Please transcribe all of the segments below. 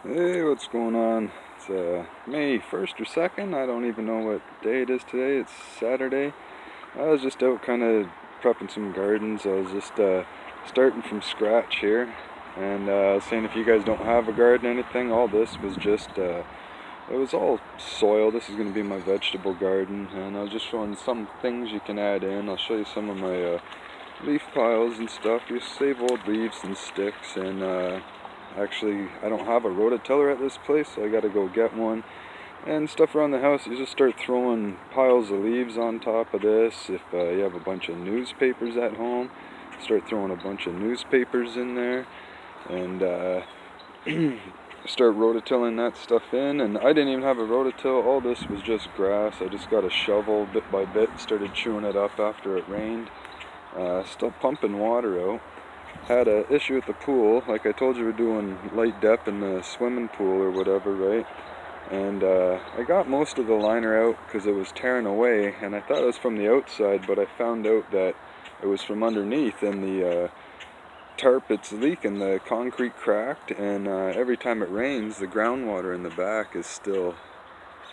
Hey, what's going on? It's May 1st or 2nd. I don't even know what day it is today. It's Saturday. I was just out kind of prepping some gardens. I was just starting from scratch here. And saying if you guys don't have a garden or anything, all this was just, it was all soil. This is going to be my vegetable garden. And I was just showing some things you can add in. I'll show you some of my leaf piles and stuff. You save old leaves and sticks, and actually I don't have a rototiller at this place, so I gotta go get one. And stuff around the house, you just start throwing piles of leaves on top of this. If you have a bunch of newspapers at home, start throwing a bunch of newspapers in there, and start rototilling that stuff in. And I didn't even have a rototill. All this was just grass. I just got a shovel bit by bit, started chewing it up after it rained. Still pumping water out. Had an issue at the pool. Like I told you, we're doing light depth in the swimming pool or whatever, right? And I got most of the liner out because it was tearing away, and I thought it was from the outside, but I found out that it was from underneath, and the tarp, it's leaking. The concrete cracked, and every time it rains, the groundwater in the back is still,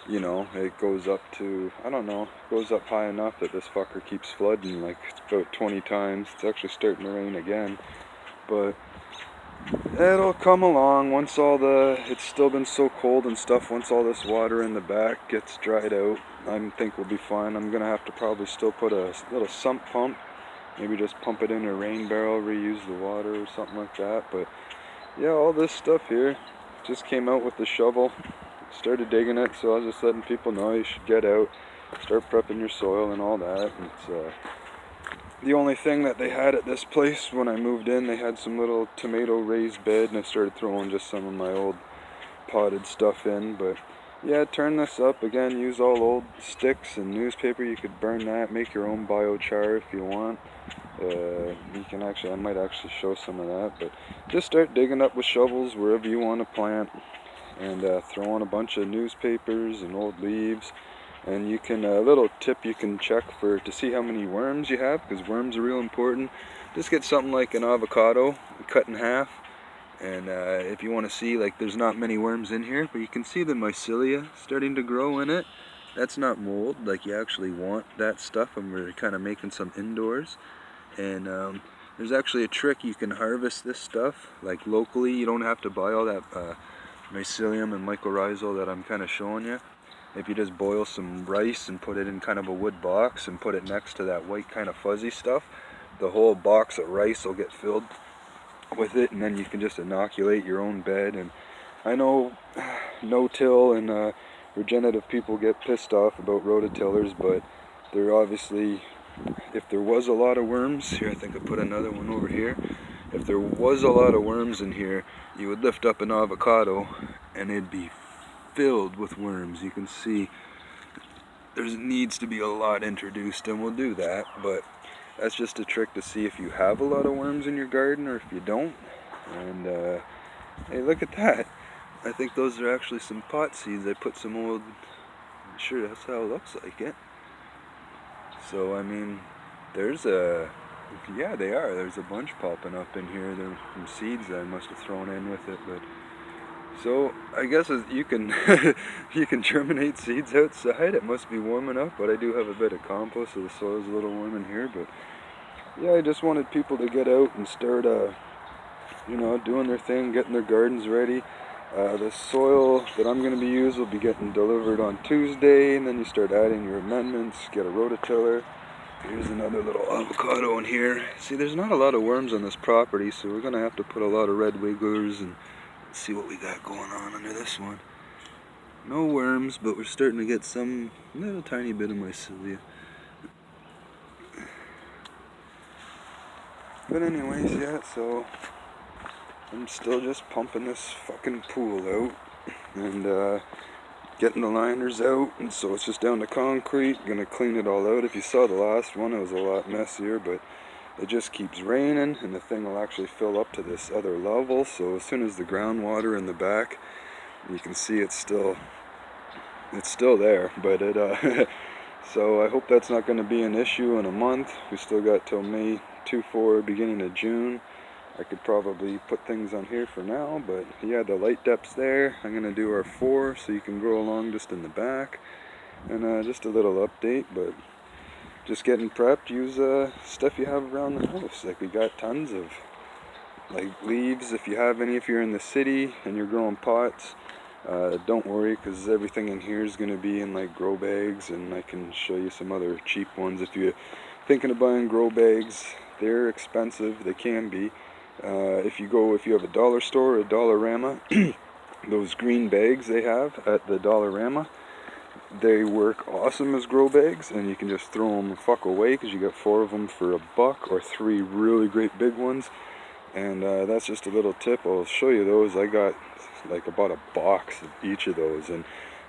it goes up to, I don't know, goes up high enough that this fucker keeps flooding like about 20 times. It's actually starting to rain again, but it'll come along once it's still been so cold and stuff. Once all this water in the back gets dried out, I think we'll be fine. I'm gonna have to probably still put a little sump pump, maybe just pump it in a rain barrel, reuse the water or something like that. But yeah, all this stuff here just came out with the shovel. Started digging it, so I was just letting people know you should get out, start prepping your soil and all that. And it's the only thing that they had at this place when I moved in. They had some little tomato raised bed, and I started throwing just some of my old potted stuff in. But yeah, turn this up again, use all old sticks and newspaper. You could burn that, make your own biochar if you want. You can actually, I might actually show some of that, but just start digging up with shovels wherever you want to plant, and throw on a bunch of newspapers and old leaves. And you can, a little tip you can check to see how many worms you have, because worms are real important. Just get something like an avocado, cut in half, and if you want to see, like, there's not many worms in here, but you can see the mycelia starting to grow in it. That's not mold, like you actually want that stuff, and we're kind of making some indoors. And there's actually a trick, you can harvest this stuff, like locally. You don't have to buy all that mycelium and mycorrhizal that I'm kind of showing you. If you just boil some rice and put it in kind of a wood box and put it next to that white kind of fuzzy stuff, the whole box of rice will get filled with it, and then you can just inoculate your own bed. And I know no-till and regenerative people get pissed off about rototillers, but they're obviously, if there was a lot of worms, here I think I put another one over here, if there was a lot of worms in here, you would lift up an avocado and it'd be filled with worms. You can see there needs to be a lot introduced, and we'll do that, but that's just a trick to see if you have a lot of worms in your garden or if you don't. And hey, look at that. I think those are actually some pot seeds. I put some old, sure, that's how it looks like it. So I mean, yeah, they are. There's a bunch popping up in here. They're from seeds that I must have thrown in with it. But so I guess you can you can germinate seeds outside. It must be warm enough. But I do have a bit of compost, so the soil's a little warm in here. But yeah, I just wanted people to get out and start, doing their thing, getting their gardens ready. The soil that I'm going to be using will be getting delivered on Tuesday, and then you start adding your amendments, get a rototiller. Here's another little avocado in here. See, there's not a lot of worms on this property, so we're going to have to put a lot of red wigglers and see what we got going on under this one. No worms, but we're starting to get some little tiny bit of mycelia. But anyways, yeah, so I'm still just pumping this fucking pool out and getting the liners out, and so it's just down to concrete. Gonna clean it all out. If you saw the last one, it was a lot messier, but it just keeps raining and the thing will actually fill up to this other level. So as soon as the groundwater in the back, you can see it's still there, but so I hope that's not going to be an issue in a month. We still got till May 24, beginning of June. I could probably put things on here for now, but yeah, the light depth's there. I'm gonna do our 4 so you can grow along just in the back. And just a little update, but just getting prepped. Use stuff you have around the house. Like, we got tons of like leaves if you have any. If you're in the city and you're growing pots, don't worry, because everything in here is going to be in like grow bags, and I can show you some other cheap ones. If you're thinking of buying grow bags, they're expensive. They can be. If you have a dollar store or a Dollarama, those green bags they have at the Dollarama, they work awesome as grow bags, and you can just throw them the fuck away because you get 4 of them for $1, or 3 really great big ones. And that's just a little tip. I'll show you those. I bought a box of each of those, and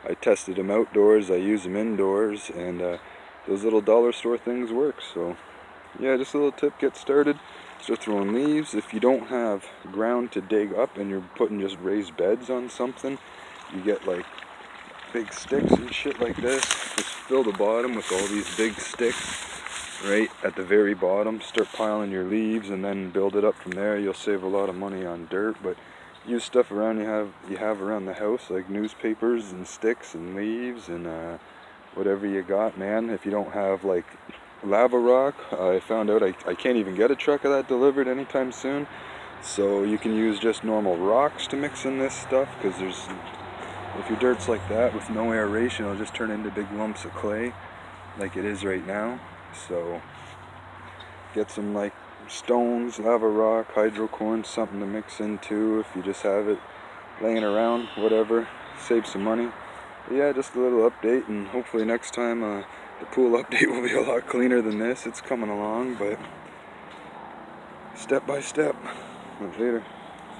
I tested them outdoors, I use them indoors, and those little dollar store things work. So yeah, just a little tip, get started. Start throwing leaves. If you don't have ground to dig up and you're putting just raised beds on something, you get like big sticks and shit like this. Just fill the bottom with all these big sticks right at the very bottom. Start piling your leaves and then build it up from there. You'll save a lot of money on dirt, but use stuff around you have around the house, like newspapers and sticks and leaves and whatever you got, man. If you don't have like lava rock, I found out I can't even get a truck of that delivered anytime soon, so you can use just normal rocks to mix in this stuff, because if your dirt's like that with no aeration, it'll just turn into big lumps of clay like it is right now. So get some like stones, lava rock, hydrocorn, something to mix into if you just have it laying around, whatever. Save some money. But yeah, just a little update, and hopefully next time the pool update will be a lot cleaner than this. It's coming along, but step by step. Later.